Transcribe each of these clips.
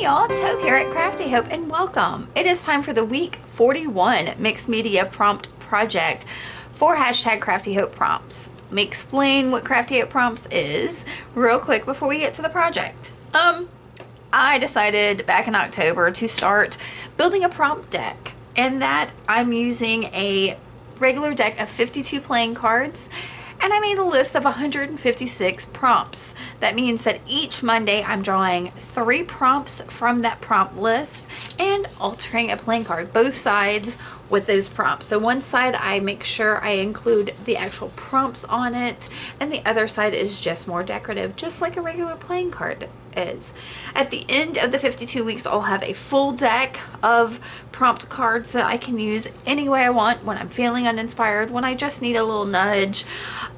Hey y'all, it's Hope here at Crafty Hope and welcome. It is time for the week 41 mixed media prompt project for hashtag Crafty Hope prompts. Let me explain what Crafty Hope prompts is real quick before we get to the project. I decided back in October to start building a prompt deck, and that I'm using a regular deck of 52 playing cards. And I made a list of 156 prompts. That means that each Monday I'm drawing 3 prompts from that prompt list and altering a playing card, both sides with those prompts. So one side I make sure I include the actual prompts on it, and the other side is just more decorative, just like a regular playing card is. At the end of the 52 weeks, I'll have a full deck of prompt cards that I can use any way I want, when I'm feeling uninspired, when I just need a little nudge,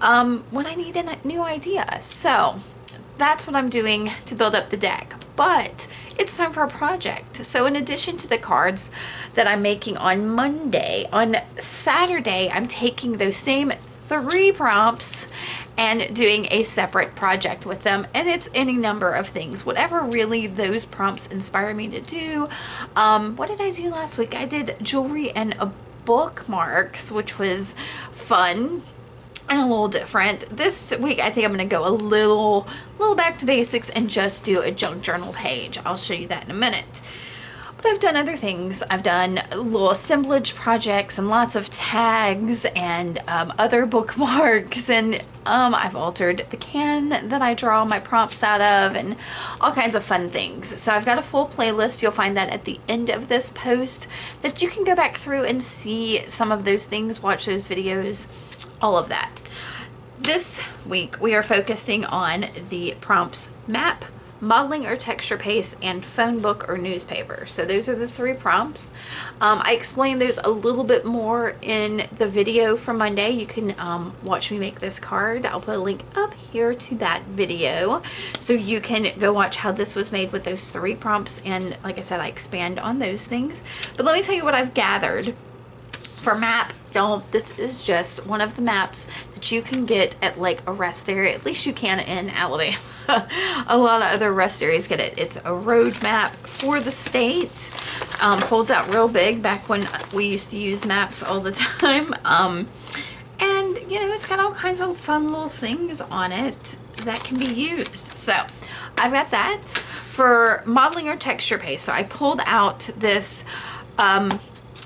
when I need a new idea. So that's what I'm doing to build up the deck. But it's time for a project. So in addition to the cards that I'm making on Monday, on Saturday I'm taking those same 3 prompts and doing a separate project with them, and it's any number of things, whatever really those prompts inspire me to do. What did I do last week? I did jewelry and bookmarks, which was fun and a little different. This week I think I'm going to go a little back to basics and just do a junk journal page. I'll show you that in a minute. But I've done other things. I've done little assemblage projects and lots of tags and other bookmarks, and I've altered the can that I draw my prompts out of and all kinds of fun things. So I've got a full playlist. You'll find that at the end of this post, that you can go back through and see some of those things, watch those videos, all of that. This week we are focusing on the prompts map, modeling or texture paste, and phone book or newspaper. So those are the 3 prompts. I explained those a little bit more in the video from Monday. You can watch me make this card. I'll put a link up here to that video so you can go watch how this was made with those 3 prompts, and like I said, I expand on those things. But let me tell you what I've gathered for map. Y'all, this is just one of the maps that you can get at like a rest area. At least you can in Alabama. A lot of other rest areas get it. It's a road map for the state. Folds out real big, back when we used to use maps all the time. And you know, it's got all kinds of fun little things on it that can be used. So I've got that for modeling or texture paste. So I pulled out this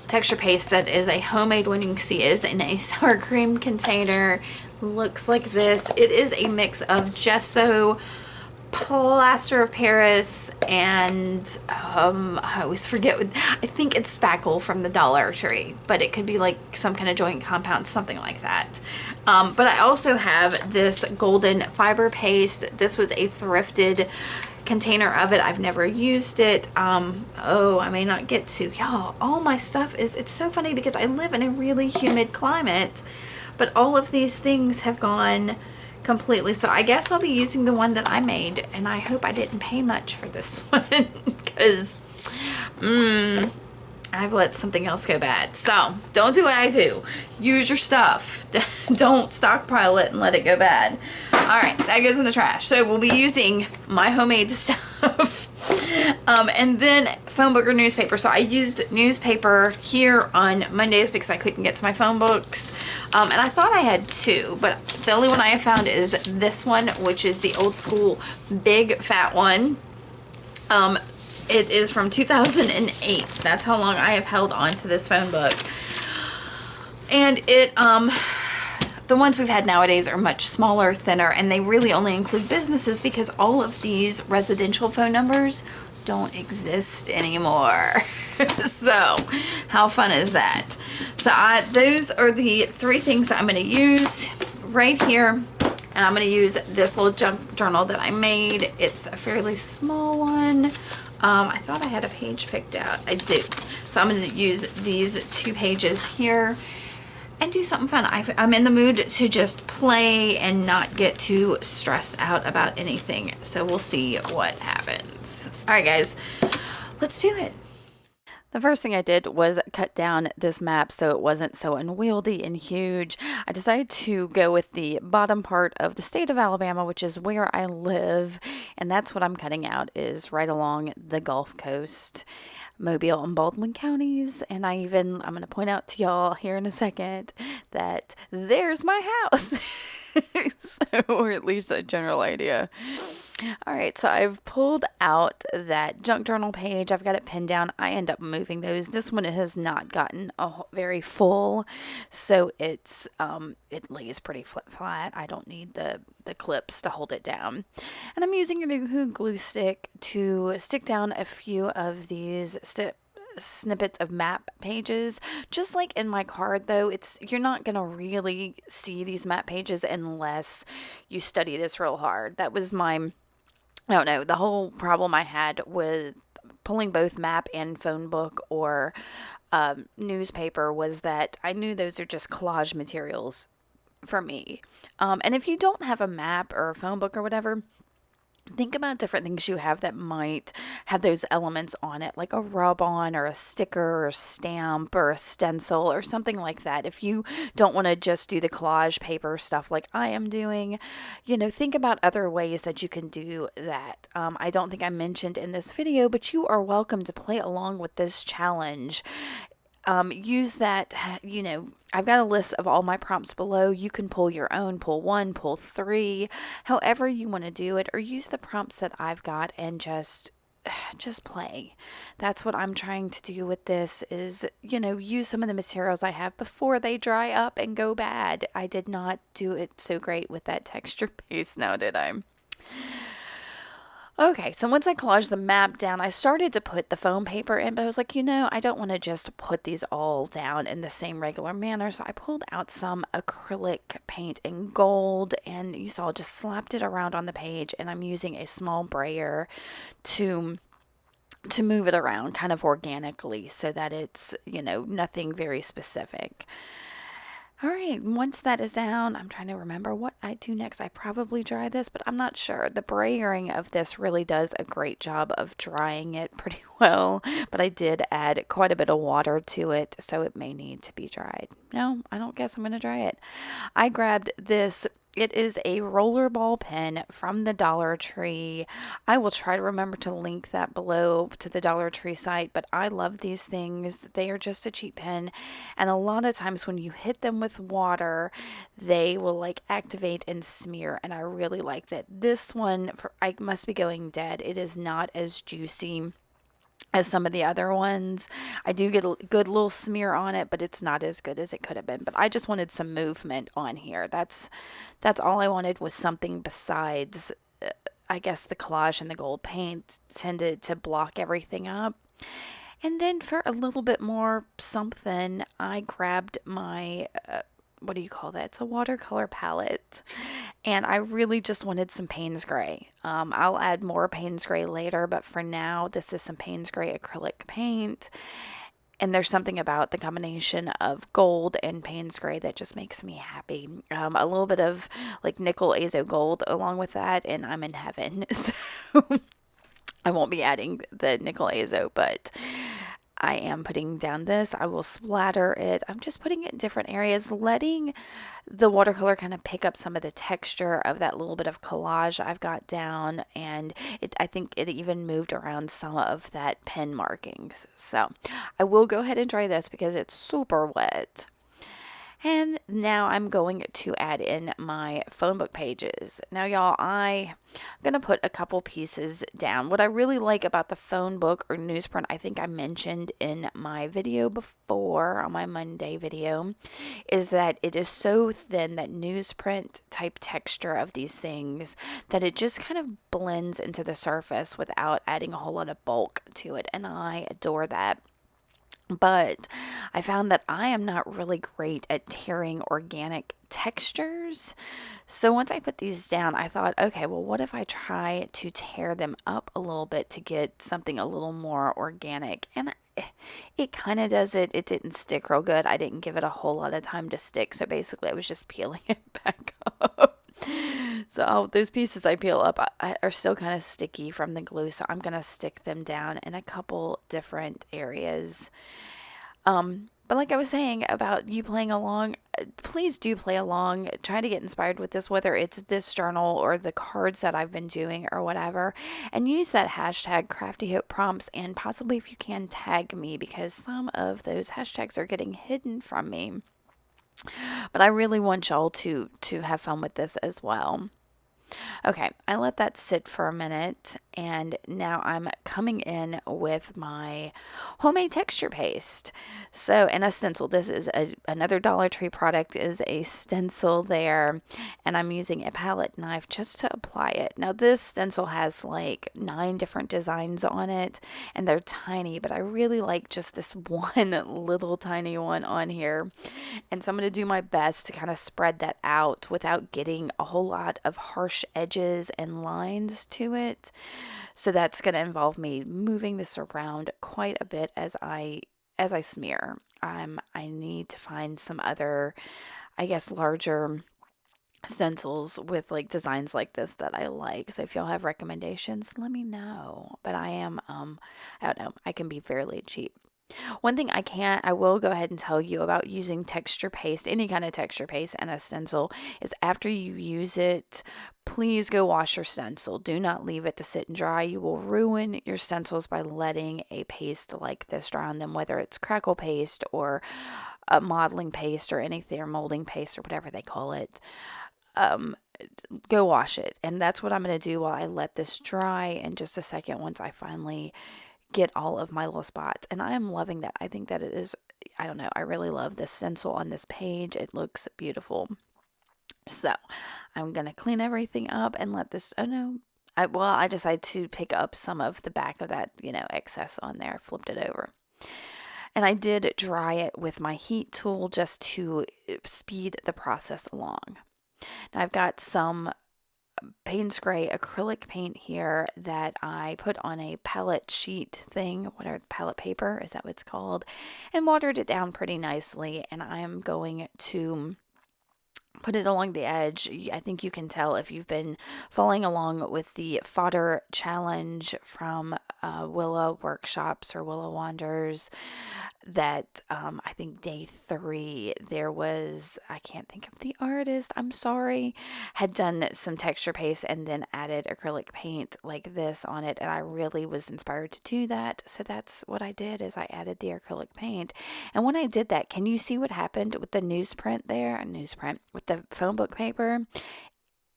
texture paste that is a homemade winning C, is in a sour cream container. Looks like this. It is a mix of gesso, plaster of Paris, and I always forget, I think it's spackle from the Dollar Tree, but it could be like some kind of joint compound, something like that. But I also have this golden fiber paste. This was a thrifted container of it. I've never used it. Oh, I may not get to. Y'all, all my stuff is, it's so funny because I live in a really humid climate, but all of these things have gone completely. So I guess I'll be using the one that I made, and I hope I didn't pay much for this one because I've let something else go bad. So don't do what I do. Use your stuff. Don't stockpile it and let it go bad. All right, that goes in the trash. So we'll be using my homemade stuff. And then phone book or newspaper. So I used newspaper here on Mondays because I couldn't get to my phone books. And I thought I had 2, but the only one I have found is this one, which is the old school big fat one. It is from 2008. That's how long I have held on to this phone book. And it, the ones we've had nowadays are much smaller, thinner, and they really only include businesses because all of these residential phone numbers don't exist anymore. So how fun is that? So those are the 3 things that I'm going to use right here. And I'm going to use this little junk journal that I made. It's a fairly small one. I thought I had a page picked out. I do. So I'm going to use these 2 pages here and do something fun. I'm in the mood to just play and not get too stressed out about anything. So we'll see what happens. All right, guys, let's do it. The first thing I did was cut down this map so it wasn't so unwieldy and huge. I decided to go with the bottom part of the state of Alabama, which is where I live, and that's what I'm cutting out is right along the Gulf Coast, Mobile and Baldwin counties. And I'm going to point out to y'all here in a second that there's my house. So, or at least a general idea. All right, so I've pulled out that junk journal page. I've got it pinned down. I end up moving those. This one has not gotten very full, so it lays pretty flat. I don't need the clips to hold it down. And I'm using a new glue stick to stick down a few of these snippets of map pages. Just like in my card, though, you're not gonna really see these map pages unless you study this real hard. That was I don't know, the whole problem I had with pulling both map and phone book or newspaper was that I knew those are just collage materials for me. And if you don't have a map or a phone book or whatever, think about different things you have that might have those elements on it, like a rub on or a sticker or a stamp or a stencil or something like that. If you don't want to just do the collage paper stuff like I am doing, think about other ways that you can do that. I don't think I mentioned in this video, but you are welcome to play along with this challenge. Use that, I've got a list of all my prompts below. You can pull your own, pull one, pull three, however you want to do it, or use the prompts that I've got and just play. That's what I'm trying to do with this is, use some of the materials I have before they dry up and go bad. I did not do it so great with that texture paste now, did I? Okay, so once I collaged the map down, I started to put the foam paper in, but I was like, I don't want to just put these all down in the same regular manner. So I pulled out some acrylic paint in gold, and you saw just slapped it around on the page, and I'm using a small brayer to move it around kind of organically so that it's, nothing very specific. All right, once that is down, I'm trying to remember what I do next. I probably dry this, but I'm not sure. The brayering of this really does a great job of drying it pretty well, but I did add quite a bit of water to it, so it may need to be dried. No, I don't guess I'm going to dry it. I grabbed this. It is a rollerball pen from the Dollar Tree. I will try to remember to link that below to the Dollar Tree site, but I love these things. They are just a cheap pen, and a lot of times when you hit them with water, they will like activate and smear, and I really like that. This one, I must be going dead. It is not as juicy as some of the other ones. I do get a good little smear on it, but it's not as good as it could have been. But I just wanted some movement on here. That's all I wanted was something besides, I guess the collage and the gold paint tended to block everything up. And then for a little bit more something, I grabbed my what do you call that? It's a watercolor palette. And I really just wanted some Payne's Gray. I'll add more Payne's Gray later, but for now, this is some Payne's Gray acrylic paint. And there's something about the combination of gold and Payne's Gray that just makes me happy. A little bit of like nickel azo gold along with that, and I'm in heaven. So I won't be adding the nickel azo, but I am putting down this. I will splatter it. I'm just putting it in different areas, letting the watercolor kind of pick up some of the texture of that little bit of collage I've got down. And I think it even moved around some of that pen markings. So I will go ahead and dry this because it's super wet. And now I'm going to add in my phone book pages. Now, y'all, I'm going to put a couple pieces down. What I really like about the phone book or newsprint, I think I mentioned in my video before, on my Monday video, is that it is so thin, that newsprint type texture of these things, that it just kind of blends into the surface without adding a whole lot of bulk to it. And I adore that. But I found that I am not really great at tearing organic textures. So once I put these down, I thought, okay, well, what if I try to tear them up a little bit to get something a little more organic? And it kind of does it. It didn't stick real good. I didn't give it a whole lot of time to stick. So basically, I was just peeling it back up. So those pieces I peel up are still kind of sticky from the glue, so I'm gonna stick them down in a couple different areas. But like I was saying about you playing along, please do play along. Try to get inspired with this, whether it's this journal or the cards that I've been doing or whatever. And use that hashtag Crafty Hope Prompts, and possibly if you can tag me, because some of those hashtags are getting hidden from me. But I really want y'all to have fun with this as well. Okay, I let that sit for a minute, and now I'm coming in with my homemade texture paste. So, and a stencil. This is another Dollar Tree product, is a stencil there, and I'm using a palette knife just to apply it. Now, this stencil has like 9 different designs on it, and they're tiny, but I really like just this one little tiny one on here. And so I'm going to do my best to kind of spread that out without getting a whole lot of harsh edges and lines to it. So that's going to involve me moving this around quite a bit as I smear. I need to find some other, I guess, larger stencils with like designs like this that I like. So if y'all have recommendations, let me know. But I don't know, I can be fairly cheap. One thing I will go ahead and tell you about using texture paste, any kind of texture paste and a stencil, is after you use it, please go wash your stencil. Do not leave it to sit and dry. You will ruin your stencils by letting a paste like this dry on them, whether it's crackle paste or a modeling paste or anything, or molding paste or whatever they call it. Um, Go wash it. And that's what I'm going to do while I let this dry in just a second once I finally get all of my little spots. And I am loving that. I think that it is, I don't know, I really love this stencil on this page. It looks beautiful. So I'm going to clean everything up and let this, oh no, I decided to pick up some of the back of that, excess on there. I flipped it over. And I did dry it with my heat tool just to speed the process along. Now I've got some Payne's Gray acrylic paint here that I put on a palette sheet thing, whatever, palette paper, is that what it's called, and watered it down pretty nicely. And I am going to put it along the edge. I think you can tell if you've been following along with the fodder challenge from Willow Workshops or Willow Wanders, that I think day 3 there was, I can't think of the artist, I'm sorry, had done some texture paste and then added acrylic paint like this on it, and I really was inspired to do that. So that's what I did, is I added the acrylic paint. And when I did that, can you see what happened with the newsprint there? Newsprint with the phone book paper,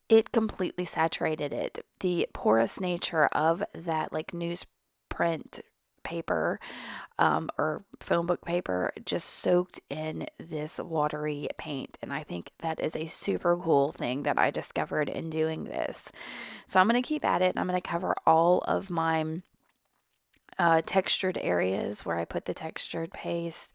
it completely saturated it. The porous nature of that like newsprint paper or phone book paper just soaked in this watery paint. And I think that is a super cool thing that I discovered in doing this. So I'm going to keep at it, and I'm going to cover all of my textured areas where I put the textured paste,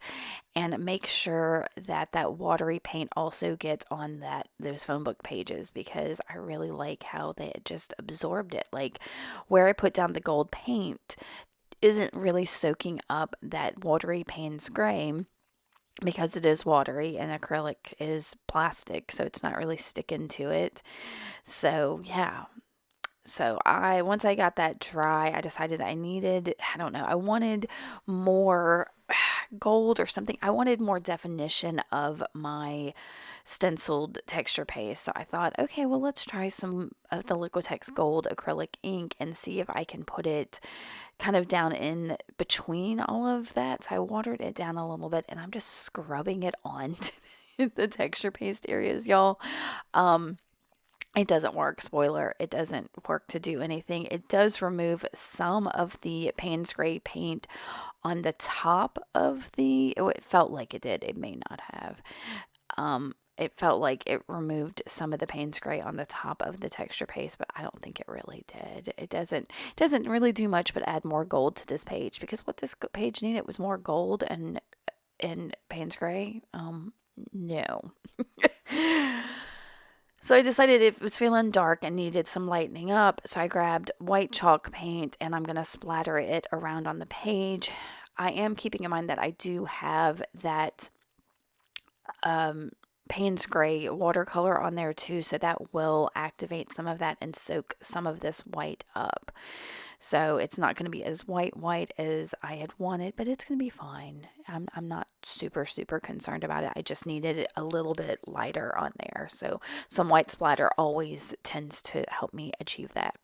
and make sure that that watery paint also gets on those phone book pages, because I really like how they just absorbed it. Like where I put down the gold paint isn't really soaking up that watery Payne's Gray, because it is watery and acrylic is plastic, so it's not really sticking to it. So yeah. So once I got that dry, I decided I don't know, I wanted more gold or something. I wanted more definition of my stenciled texture paste. So I thought, okay, well, let's try some of the Liquitex Gold acrylic ink and see if I can put it kind of down in between all of that. So I watered it down a little bit, and I'm just scrubbing it on to the texture paste areas, y'all. It doesn't work. Spoiler, it doesn't work to do anything. It does remove some of the Payne's Gray paint on the top of it felt like it did. It may not have. It felt like it removed some of the Payne's Gray on the top of the texture paste, but I don't think it really did. It doesn't really do much but add more gold to this page, because what this page needed was more gold and Payne's Gray. No. So I decided it was feeling dark and needed some lightening up, so I grabbed white chalk paint, and I'm going to splatter it around on the page. I am keeping in mind that I do have that Payne's Gray watercolor on there too, so that will activate some of that and soak some of this white up. So it's not going to be as white as I had wanted, but it's going to be fine. I'm not super concerned about it. I just needed it a little bit lighter on there. So some white splatter always tends to help me achieve that.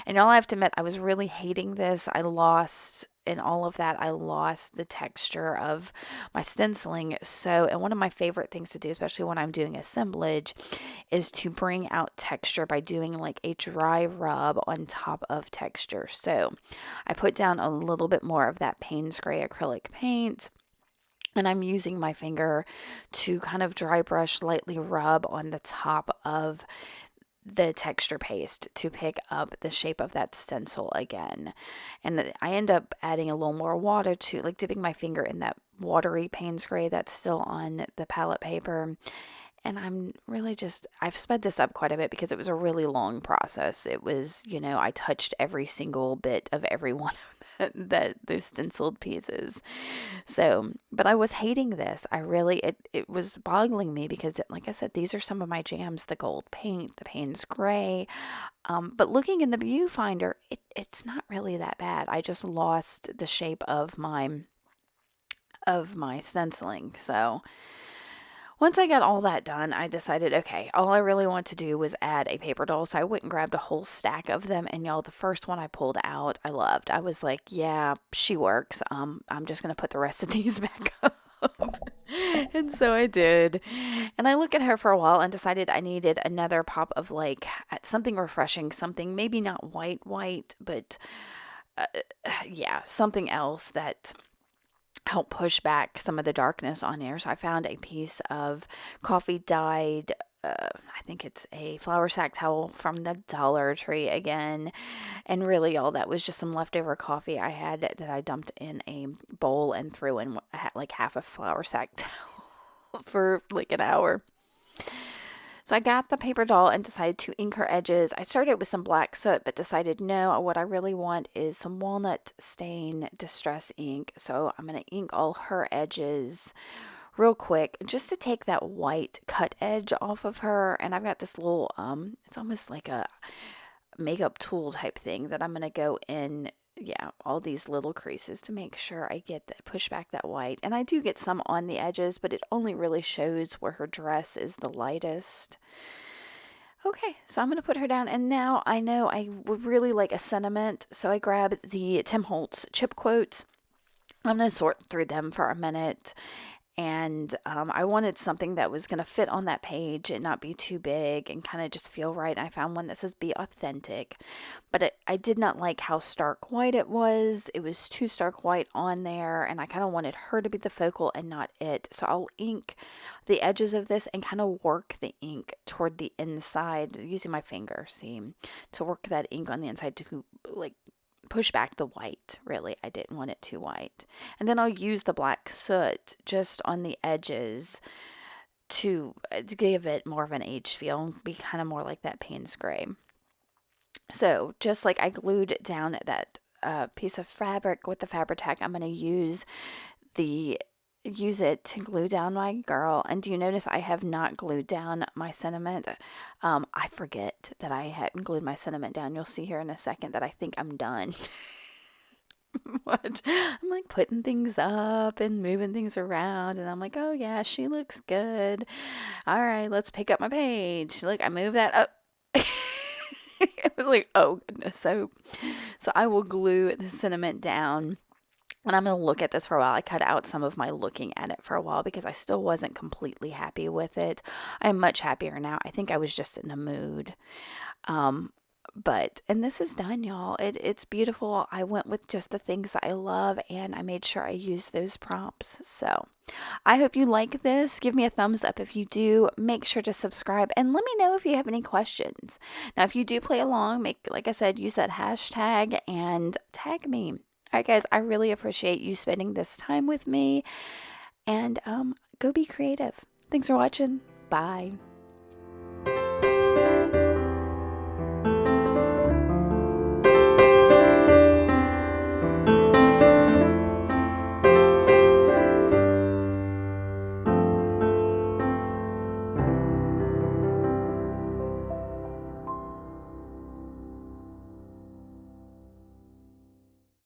And all I have to admit, I was really hating this. I lost in all of that, I lost the texture of my stenciling. So, and one of my favorite things to do, especially when I'm doing assemblage, is to bring out texture by doing like a dry rub on top of texture. So I put down a little bit more of that Payne's Gray acrylic paint. And I'm using my finger to kind of dry brush, lightly rub on the top of the texture paste to pick up the shape of that stencil again. And I end up adding a little more water to, like dipping my finger in that watery Payne's Gray that's still on the palette paper. And I'm really I've sped this up quite a bit because it was a really long process. It was, I touched every single bit of every one of those stenciled pieces. So, but I was hating this. It was boggling me because, like I said, these are some of my jams, the gold paint, the Payne's Gray. But looking in the viewfinder, it's not really that bad. I just lost the shape of my stenciling. So once I got all that done, I decided, okay, all I really want to do was add a paper doll. So I went and grabbed a whole stack of them. And y'all, the first one I pulled out, I loved. I was like, yeah, she works. I'm just going to put the rest of these back up. And so I did. And I looked at her for a while and decided I needed another pop of like something refreshing, something maybe not white, but yeah, something else that help push back some of the darkness on there. So I found a piece of coffee dyed, I think it's a flour sack towel from the Dollar Tree again. And really all that was just some leftover coffee I had that I dumped in a bowl and threw in like half a flour sack towel for like an hour. So I got the paper doll and decided to ink her edges. I started with some black soot, but decided no, what I really want is some walnut stain distress ink. So I'm going to ink all her edges real quick just to take that white cut edge off of her. And I've got this little, it's almost like a makeup tool type thing that I'm going to go in, all these little creases to make sure I get that, push back that white. And I do get some on the edges, but it only really shows where her dress is the lightest. Okay, so I'm going to put her down. And now I know I would really like a sentiment. So I grabbed the Tim Holtz chip quotes. I'm going to sort through them for a minute. And I wanted something that was going to fit on that page and not be too big and kind of just feel right. I found one that says be authentic, but I did not like how stark white it was. It was too stark white on there, and I kind of wanted her to be the focal and not it. So I'll ink the edges of this and kind of work the ink toward the inside using my finger, see, to work that ink on the inside to like push back the white. Really, I didn't want it too white. And then I'll use the black soot just on the edges to give it more of an aged feel, be kind of more like that Payne's Gray. So just like I glued down that piece of fabric with the Fabri-Tac, I'm going to use it to glue down my girl. And do you notice I have not glued down my sentiment? I forget that I hadn't glued my sentiment down. You'll see here in a second that I think I'm done. What? I'm like putting things up and moving things around, and I'm like, oh yeah, she looks good. All right, let's pick up my page. Look, I moved that up. It was like, oh goodness. So I will glue the sentiment down. And I'm going to look at this for a while. I cut out some of my looking at it for a while because I still wasn't completely happy with it. I'm much happier now. I think I was just in a mood. And this is done, y'all. It's beautiful. I went with just the things that I love, and I made sure I used those prompts. So I hope you like this. Give me a thumbs up if you do. Make sure to subscribe and let me know if you have any questions. Now, if you do play along, like I said, use that hashtag and tag me. All right, guys, I really appreciate you spending this time with me, and go be creative. Thanks for watching. Bye.